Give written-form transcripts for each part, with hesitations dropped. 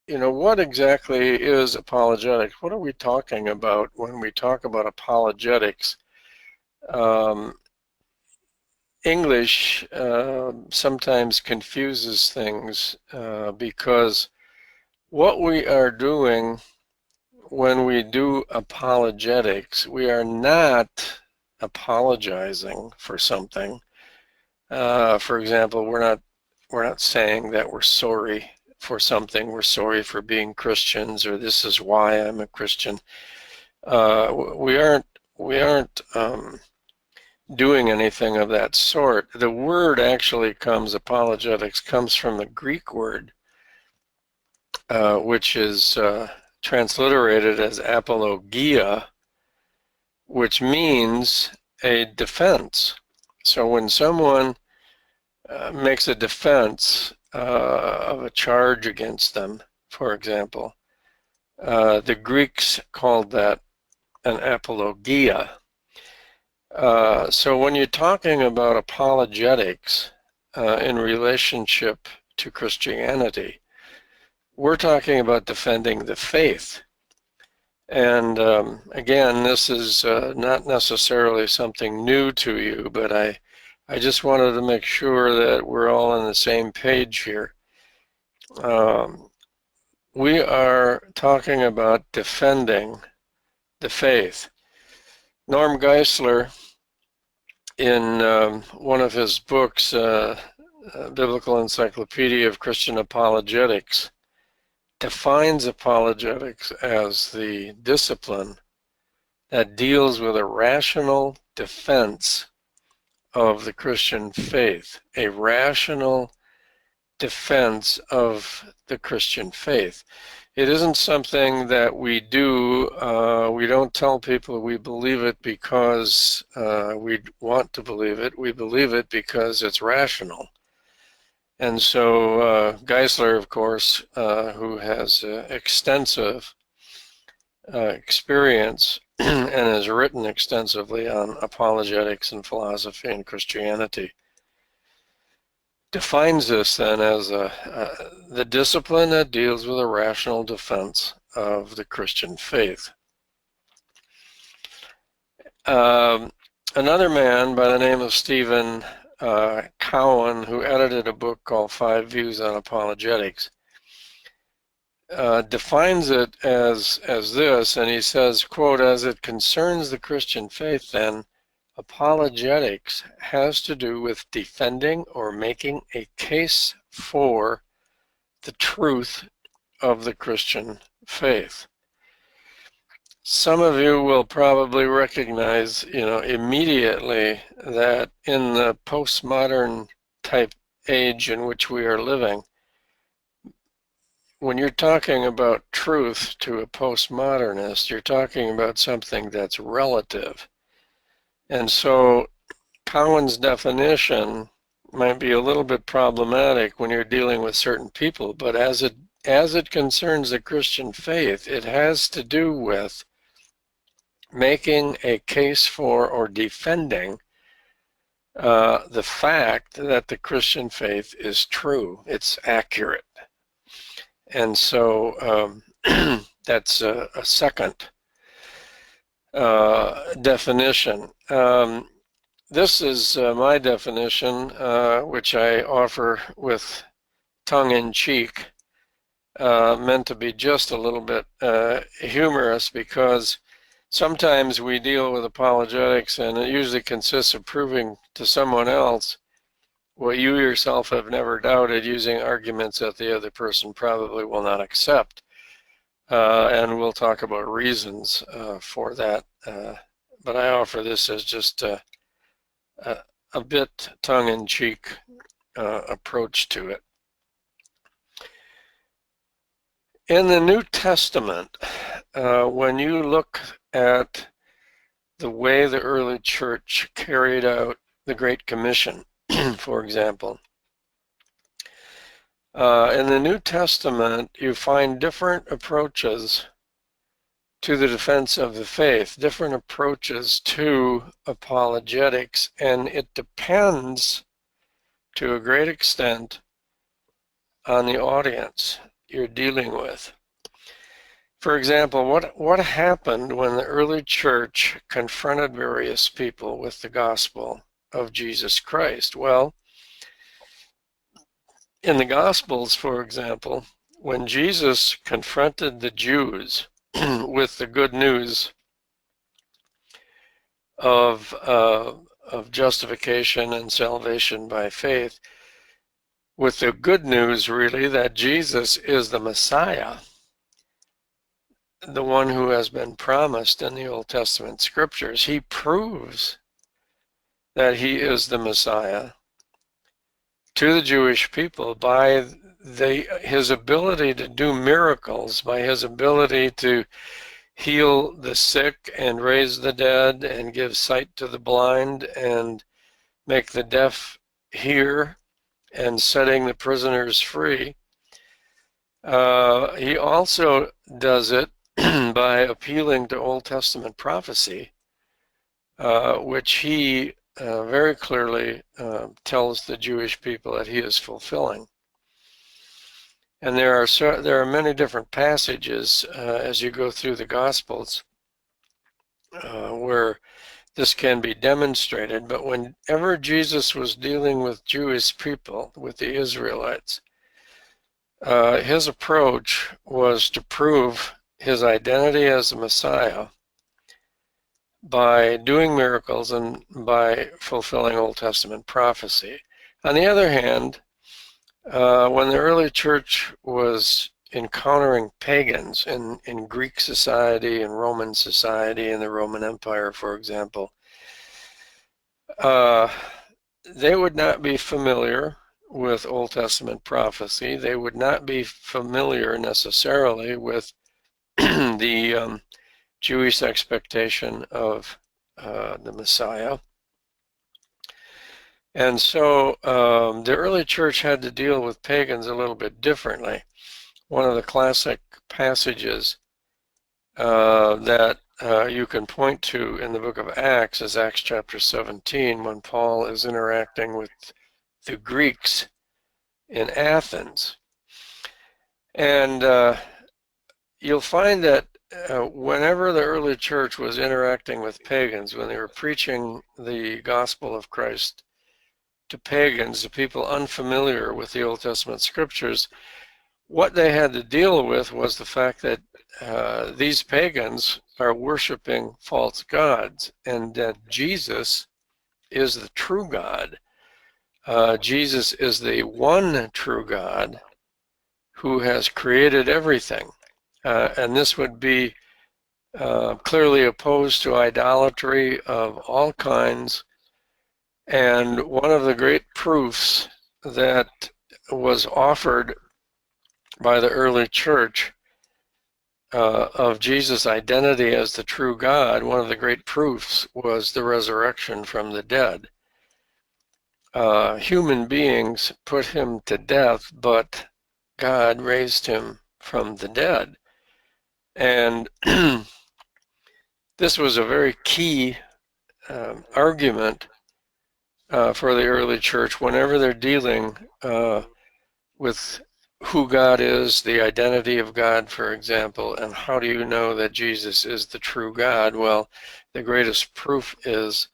what exactly is apologetics? What are we talking about when we talk about apologetics? Um, English sometimes confuses things because what we are doing when we do apologetics, we are not apologizing for something. For example, we're not saying that we're sorry for something. We're sorry for being Christians, or this is why I'm a Christian. We aren't doing anything of that sort. The word actually apologetics comes from the Greek word, which is transliterated as apologia, which means a defense. So when someone makes a defense of a charge against them, for example, the Greeks called that an apologia. So when you're talking about apologetics in relationship to Christianity, we're talking about defending the faith. And again, this is not necessarily something new to you, but I just wanted to make sure that we're all on the same page here. Um, we are talking about defending the faith. Norm Geisler, in one of his books, Biblical Encyclopedia of Christian Apologetics, defines apologetics as the discipline that deals with a rational defense of the Christian faith, a rational defense of the Christian faith. It isn't something that we do. We don't tell people we believe it because we want to believe it. We believe it because it's rational. And so Geisler, of course, who has extensive experience and has written extensively on apologetics and philosophy and Christianity, defines this then as the discipline that deals with a rational defense of the Christian faith. Another man by the name of Stephen Cowan, who edited a book called 5 Views on Apologetics, defines it as this, and he says, quote, as it concerns the Christian faith, then, apologetics has to do with defending or making a case for the truth of the Christian faith. Some of you will probably recognize, immediately that in the postmodern type age in which we are living, when you're talking about truth to a postmodernist, you're talking about something that's relative. And so Cowan's definition might be a little bit problematic when you're dealing with certain people, but as it concerns the Christian faith, it has to do with making a case for or defending the fact that the Christian faith is true, it's accurate. And so that's a second definition. This is my definition, which I offer with tongue-in-cheek, meant to be just a little bit humorous, because sometimes we deal with apologetics and it usually consists of proving to someone else what you yourself have never doubted, using arguments that the other person probably will not accept. And we'll talk about reasons for that. But I offer this as just a bit tongue-in-cheek approach to it. In the New Testament, when you look at the way the early church carried out the Great Commission, for example, in the New Testament, you find different approaches to the defense of the faith, different approaches to apologetics, and it depends to a great extent on the audience. you're dealing with. For example, what happened when the early church confronted various people with the gospel of Jesus Christ? Well, in the Gospels, for example, when Jesus confronted the Jews with the good news of justification and salvation by faith, with the good news really that Jesus is the Messiah, the one who has been promised in the Old Testament scriptures, he proves that he is the Messiah to the Jewish people by his ability to do miracles, by his ability to heal the sick and raise the dead and give sight to the blind and make the deaf hear and setting the prisoners free. He also does it by appealing to Old Testament prophecy, which he very clearly tells the Jewish people that he is fulfilling. And there are many different passages as you go through the Gospels where this can be demonstrated. But whenever Jesus was dealing with Jewish people, with the Israelites, his approach was to prove his identity as the Messiah by doing miracles and by fulfilling Old Testament prophecy. On the other hand, when the early church was encountering pagans in Greek society and Roman society in the Roman Empire, for example, they would not be familiar with Old Testament prophecy. They would not be familiar necessarily with the Jewish expectation of the Messiah. And so the early church had to deal with pagans a little bit differently. One of the classic passages that you can point to in the book of Acts is Acts chapter 17, when Paul is interacting with the Greeks in Athens. And you'll find that whenever the early church was interacting with pagans, when they were preaching the gospel of Christ to pagans, the people unfamiliar with the Old Testament scriptures, what they had to deal with was the fact that these pagans are worshiping false gods, and that Jesus is the true God. Jesus is the one true God who has created everything. And this would be clearly opposed to idolatry of all kinds. And one of the great proofs that was offered by the early church of Jesus' identity as the true God, one of the great proofs was the resurrection from the dead. Human beings put him to death, but God raised him from the dead. And this was a very key argument for the early church whenever they're dealing with who God is, the identity of God, for example, and how do you know that Jesus is the true God? Well, the greatest proof is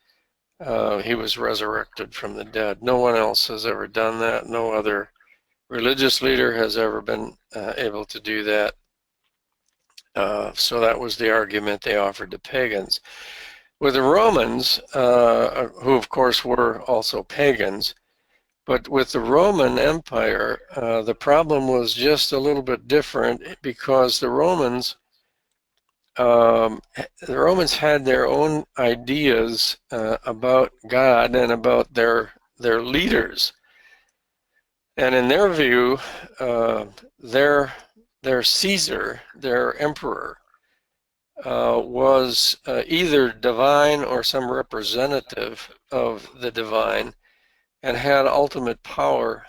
he was resurrected from the dead. No one else has ever done that. No other religious leader has ever been able to do that. So that was the argument they offered to pagans. With the Romans, who of course were also pagans, but with the Roman Empire, the problem was just a little bit different, because the Romans had their own ideas about God and about their leaders. And in their view, their Caesar, their emperor, was either divine or some representative of the divine, and had ultimate power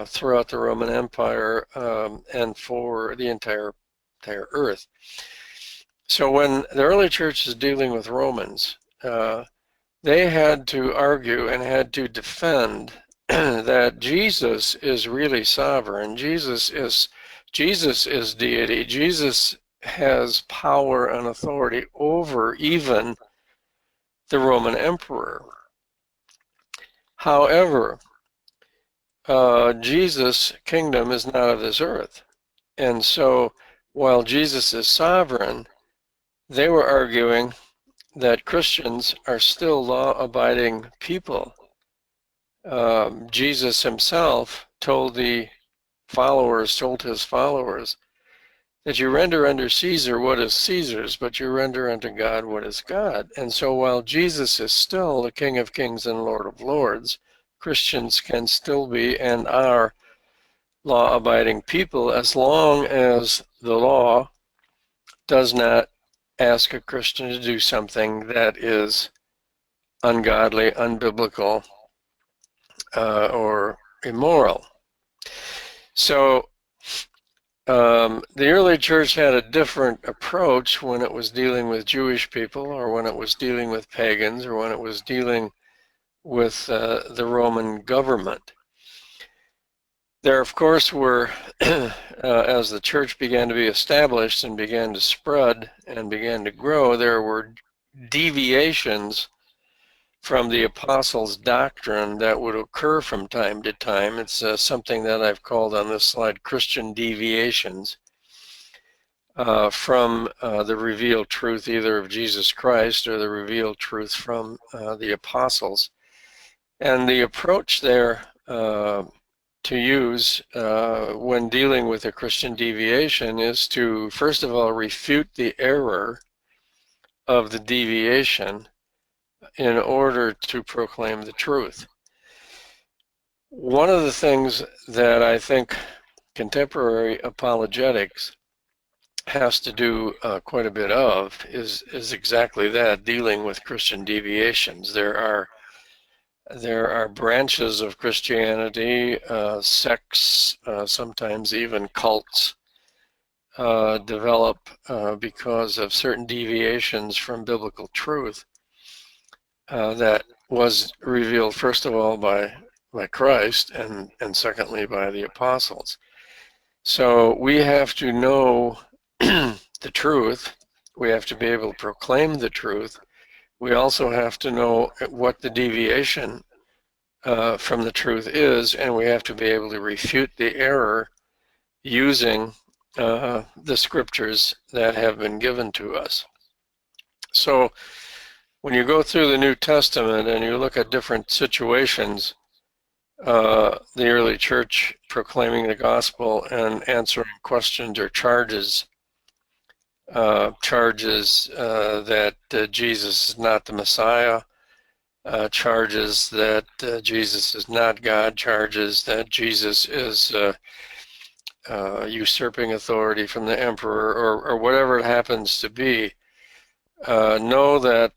throughout the Roman Empire and for the entire earth. So when the early church is dealing with Romans, they had to argue and had to defend that Jesus is really sovereign. Jesus is Jesus is deity. Jesus has power and authority over even the Roman emperor. However, Jesus' kingdom is not of this earth. And so while Jesus is sovereign, they were arguing that Christians are still law-abiding people. Jesus himself told his followers, that you render unto Caesar what is Caesar's, but you render unto God what is God. And so while Jesus is still the King of Kings and Lord of Lords, Christians can still be and are law-abiding people as long as the law does not ask a Christian to do something that is ungodly, unbiblical, or immoral. So the early church had a different approach when it was dealing with Jewish people, or when it was dealing with pagans, or when it was dealing with the Roman government. There, of course, were, as the church began to be established and began to spread and began to grow, there were deviations from the apostles' doctrine that would occur from time to time. It's something that I've called on this slide Christian deviations from the revealed truth either of Jesus Christ or the revealed truth from the apostles. And the approach there to use when dealing with a Christian deviation is to, first of all, refute the error of the deviation in order to proclaim the truth. One of the things that I think contemporary apologetics has to do quite a bit of is exactly that, dealing with Christian deviations. There are branches of Christianity, sects, sometimes even cults, develop because of certain deviations from biblical truth that was revealed, first of all, by Christ, and secondly, by the apostles. So we have to know the truth. We have to be able to proclaim the truth. We also have to know what the deviation from the truth is, and we have to be able to refute the error using the scriptures that have been given to us. So when you go through the New Testament and you look at different situations, the early church proclaiming the gospel and answering questions or charges that Jesus is not the Messiah, charges that Jesus is not God, charges that Jesus is usurping authority from the emperor, or whatever it happens to be. Know that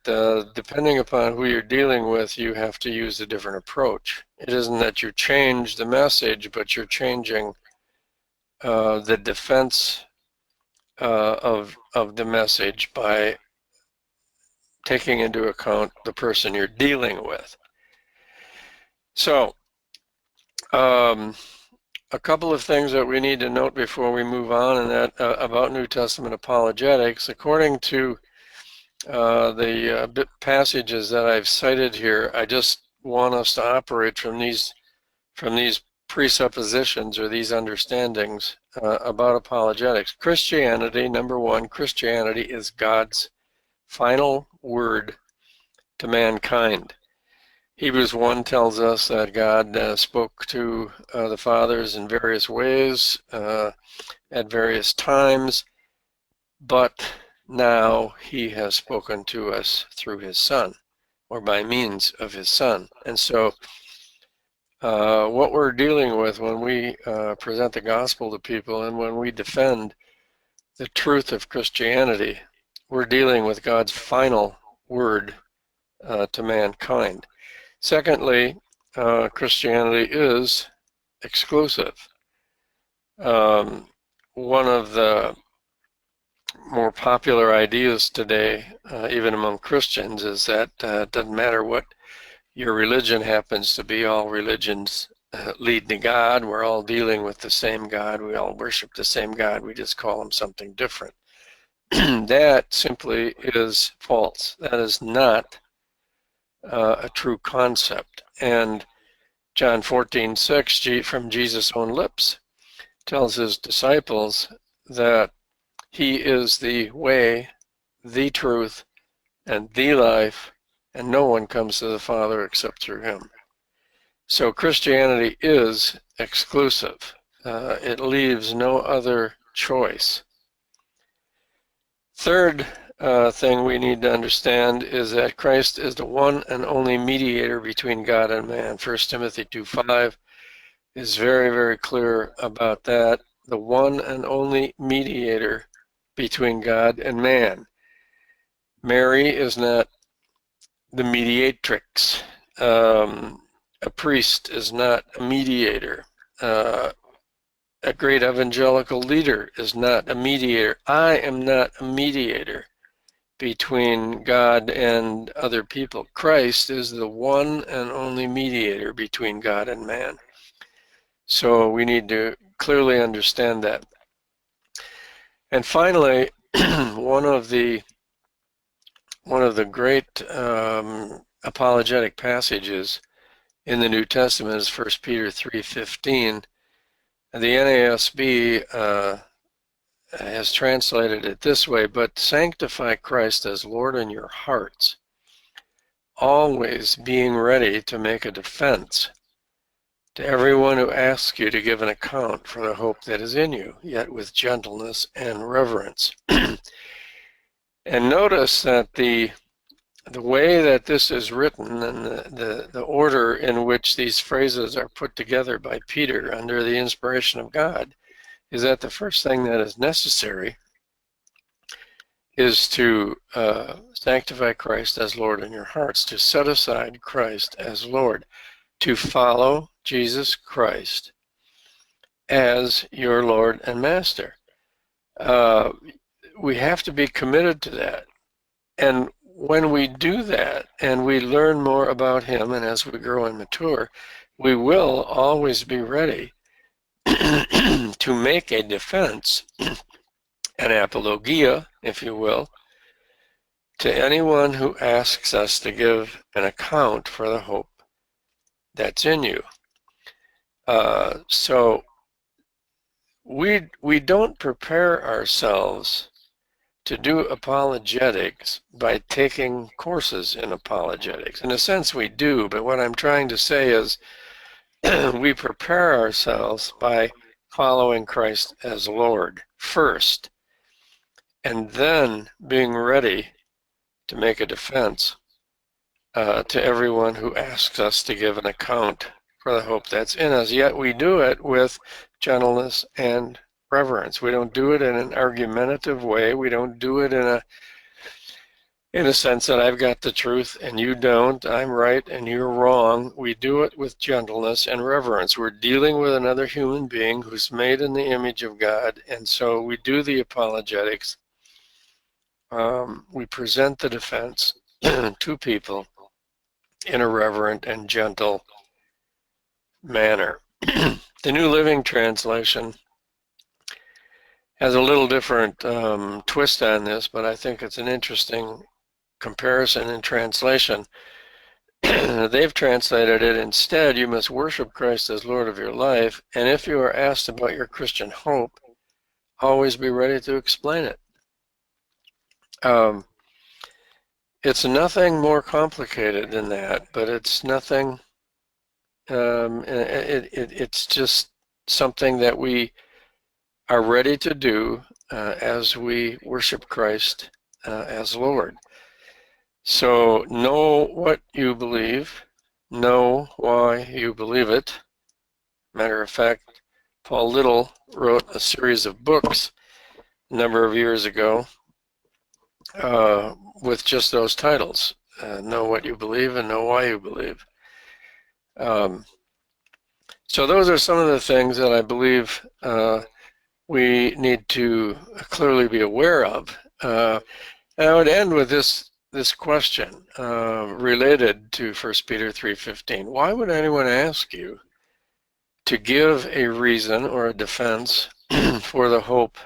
depending upon who you're dealing with, you have to use a different approach. It isn't that you change the message, but you're changing the defense of the message by taking into account the person you're dealing with. So, a couple of things that we need to note before we move on, and that about New Testament apologetics. According to the passages that I've cited here, I just want us to operate from these presuppositions or these understandings about apologetics. Christianity, number one, Christianity is God's final word to mankind. Hebrews 1 tells us that God spoke to the fathers in various ways at various times, but now he has spoken to us through his Son, or by means of his Son. And so what we're dealing with when we present the gospel to people and when we defend the truth of Christianity, we're dealing with God's final word to mankind. Secondly, Christianity is exclusive. One of the more popular ideas today, even among Christians, is that it doesn't matter what your religion happens to be, all religions lead to God. We're all dealing with the same God. We all worship the same God. We just call him something different. That simply is false. That is not a true concept. And John 14:6, from Jesus' own lips, tells his disciples that he is the way, the truth, and the life, and no one comes to the Father except through him. So Christianity is exclusive. It leaves no other choice. Third thing we need to understand is that Christ is the one and only mediator between God and man. 1 Timothy 2:5 is very, very clear about that. The one and only mediator between God and man. Mary is not the mediatrix. A priest is not a mediator. A great evangelical leader is not a mediator. I am not a mediator between God and other people. Christ is the one and only mediator between God and man. So we need to clearly understand that. And finally, one of the great apologetic passages in the New Testament is 1 Peter 3:15. The NASB has translated it this way: but sanctify Christ as Lord in your hearts, always being ready to make a defense to everyone who asks you to give an account for the hope that is in you, yet with gentleness and reverence. And notice that the way that this is written and the order in which these phrases are put together by Peter under the inspiration of God is that the first thing that is necessary is to sanctify Christ as Lord in your hearts, to set aside Christ as Lord, to follow Jesus Christ as your Lord and Master. We have to be committed to that. And when we do that and we learn more about him, and as we grow and mature, we will always be ready to make a defense, an apologia, if you will, to anyone who asks us to give an account for the hope that's in you. So we don't prepare ourselves to do apologetics by taking courses in apologetics. In a sense, we do, but what I'm trying to say is we prepare ourselves by following Christ as Lord first, and then being ready to make a defense to everyone who asks us to give an account for the hope that's in us. Yet we do it with gentleness and reverence. We don't do it in an argumentative way. We don't do it in a sense that I've got the truth and you don't, I'm right and you're wrong. We do it with gentleness and reverence. We're dealing with another human being who's made in the image of God, and so we do the apologetics. We present the defense to people in a reverent and gentle manner. The New Living Translation has a little different twist on this, but I think it's an interesting comparison in translation. They've translated it: instead, you must worship Christ as Lord of your life, and if you are asked about your Christian hope, always be ready to explain it. It's nothing more complicated than that, but it's nothing, it's just something that we are ready to do as we worship Christ as Lord. So know what you believe, know why you believe it. Matter of fact, Paul Little wrote a series of books a number of years ago with just those titles: Know What You Believe and Know Why You Believe. So those are some of the things that I believe we need to clearly be aware of. And I would end with this question related to 1 Peter 3:15. Why would anyone ask you to give a reason or a defense for the hope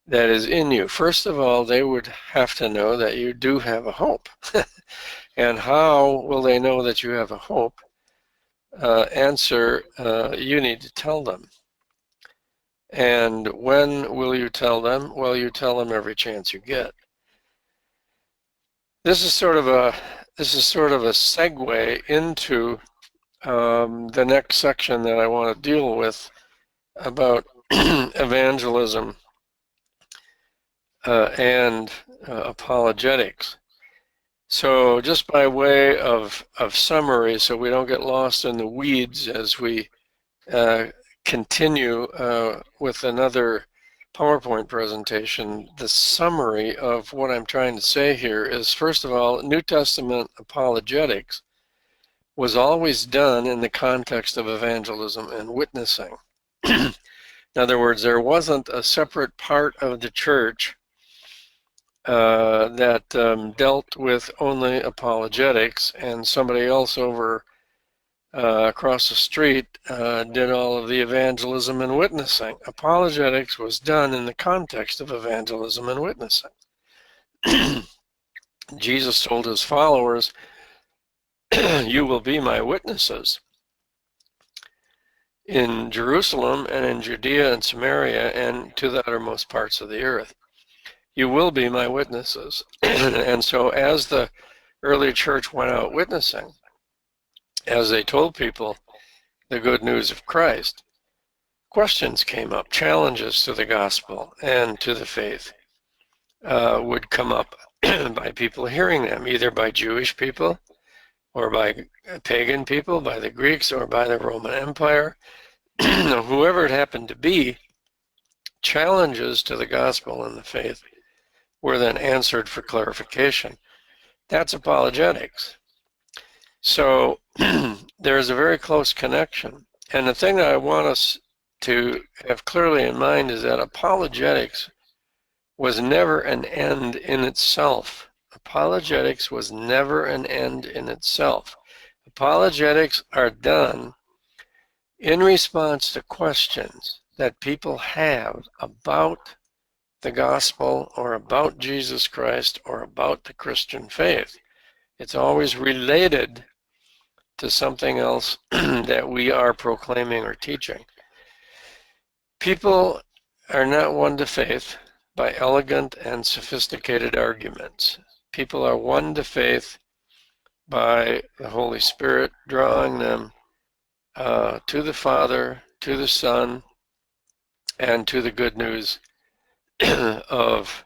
that is in you. First of all, they would have to know that you do have a hope. And how will they know that you have a hope? Answer, you need to tell them. And when will you tell them? Well, you tell them every chance you get. This is sort of a segue into the next section that I want to deal with about evangelism and apologetics. So just by way of summary, so we don't get lost in the weeds as we continue with another PowerPoint presentation, the summary of what I'm trying to say here is, first of all, New Testament apologetics was always done in the context of evangelism and witnessing. In other words, there wasn't a separate part of the church that dealt with only apologetics, and somebody else over across the street did all of the evangelism and witnessing. Apologetics was done in the context of evangelism and witnessing. Jesus told his followers, you will be my witnesses in Jerusalem and in Judea and Samaria and to the uttermost parts of the earth. You will be my witnesses. And so as the early church went out witnessing, as they told people the good news of Christ, questions came up, challenges to the gospel and to the faith would come up by people hearing them, either by Jewish people or by pagan people, by the Greeks or by the Roman Empire. Whoever it happened to be, challenges to the gospel and the faith were then answered for clarification. That's apologetics. So there's a very close connection. And the thing that I want us to have clearly in mind is that apologetics was never an end in itself. Apologetics was never an end in itself. Apologetics are done in response to questions that people have about the gospel or about Jesus Christ or about the Christian faith. It's always related to something else that we are proclaiming or teaching. People are not won to faith by elegant and sophisticated arguments. People are won to faith by the Holy Spirit drawing them to the Father, to the Son, and to the good news of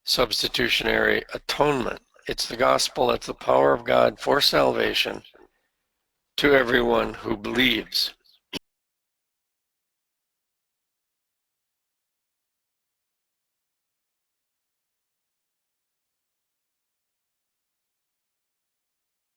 substitutionary atonement. It's the gospel, it's the power of God for salvation to everyone who believes.